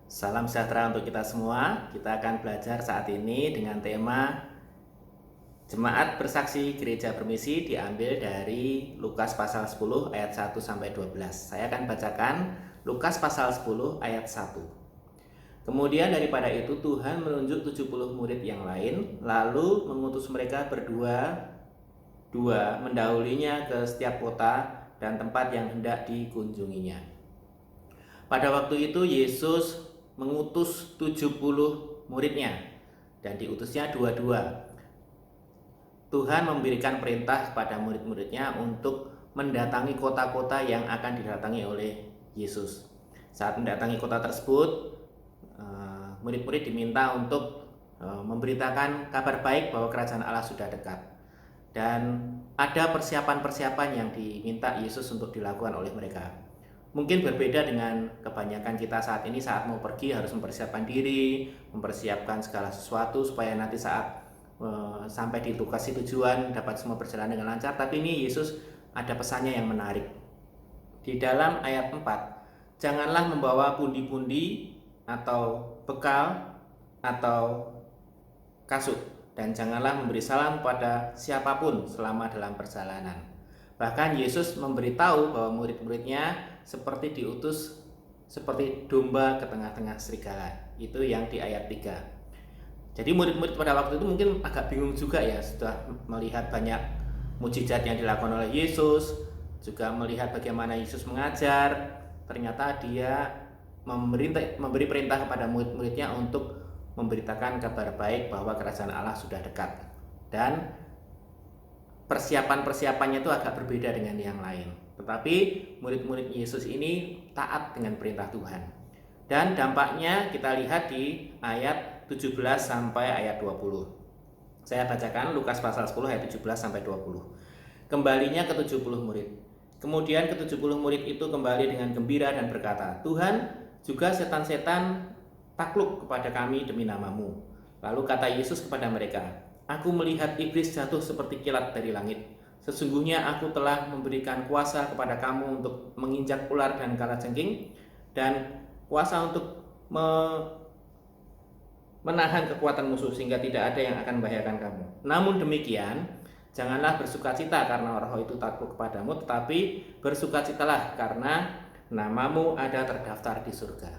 Salam sejahtera untuk kita semua. Kita akan belajar saat ini dengan tema Jemaat Bersaksi Gereja Bermisi, diambil dari Lukas pasal 10 ayat 1 sampai 12. Saya akan bacakan Lukas pasal 10 ayat 1. Kemudian daripada itu Tuhan menunjuk 70 murid yang lain, lalu mengutus mereka berdua-dua mendahulinya ke setiap kota dan tempat yang hendak dikunjunginya. Pada waktu itu Yesus mengutus 70 muridnya dan diutusnya dua-dua. Tuhan memberikan perintah kepada murid-muridnya untuk mendatangi kota-kota yang akan didatangi oleh Yesus. Saat mendatangi kota tersebut, murid-murid diminta untuk memberitakan kabar baik bahwa kerajaan Allah sudah dekat. Dan ada persiapan-persiapan yang diminta Yesus untuk dilakukan oleh mereka. Mungkin berbeda dengan kebanyakan kita saat ini, saat mau pergi harus mempersiapkan diri, mempersiapkan segala sesuatu supaya nanti saat sampai di lokasi tujuan dapat semua berjalan dengan lancar. Tapi ini Yesus ada pesannya yang menarik. Di dalam ayat 4, janganlah membawa pundi-pundi atau bekal atau kasut, dan janganlah memberi salam pada siapapun selama dalam perjalanan. Bahkan Yesus memberitahu bahwa murid-muridnya seperti diutus seperti domba ke tengah-tengah serigala. Itu yang di ayat 3. Jadi murid-murid pada waktu itu mungkin agak bingung juga ya, setelah melihat banyak mukjizat yang dilakukan oleh Yesus, juga melihat bagaimana Yesus mengajar. Ternyata dia memberi perintah kepada murid-muridnya untuk memberitakan kabar baik bahwa kerajaan Allah sudah dekat. Dan persiapan-persiapannya itu agak berbeda dengan yang lain. Tetapi murid-murid Yesus ini taat dengan perintah Tuhan. Dan dampaknya kita lihat di ayat 17 sampai ayat 20. Saya bacakan Lukas pasal 10 ayat 17 sampai 20. Kembalinya ke 70 murid. Kemudian ke 70 murid itu kembali dengan gembira dan berkata, "Tuhan, juga setan-setan takluk kepada kami demi nama-Mu." Lalu kata Yesus kepada mereka, "Aku melihat iblis jatuh seperti kilat dari langit. Sesungguhnya aku telah memberikan kuasa kepada kamu untuk menginjak ular dan kalajengking, dan kuasa untuk menahan kekuatan musuh sehingga tidak ada yang akan membahayakan kamu. Namun demikian, janganlah bersukacita karena roh itu takluk kepadamu, tetapi bersukacitalah karena namamu ada terdaftar di surga."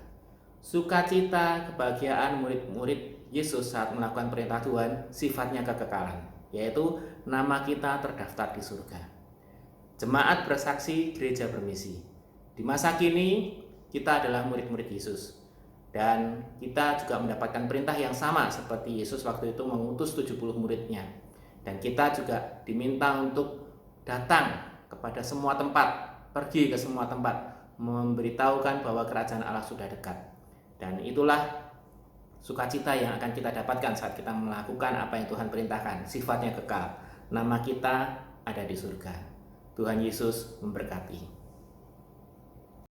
Sukacita, kebahagiaan murid-murid Yesus saat melakukan perintah Tuhan sifatnya kekekalan, yaitu nama kita terdaftar di surga. Jemaat Bersaksi Gereja Bermisi. Di masa kini kita adalah murid-murid Yesus, dan kita juga mendapatkan perintah yang sama seperti Yesus waktu itu mengutus 70 muridnya. Dan kita juga diminta untuk datang kepada semua tempat, pergi ke semua tempat, memberitahukan bahwa kerajaan Allah sudah dekat. Dan itulah sukacita yang akan kita dapatkan saat kita melakukan apa yang Tuhan perintahkan. Sifatnya kekal. Nama kita ada di surga. Tuhan Yesus memberkati.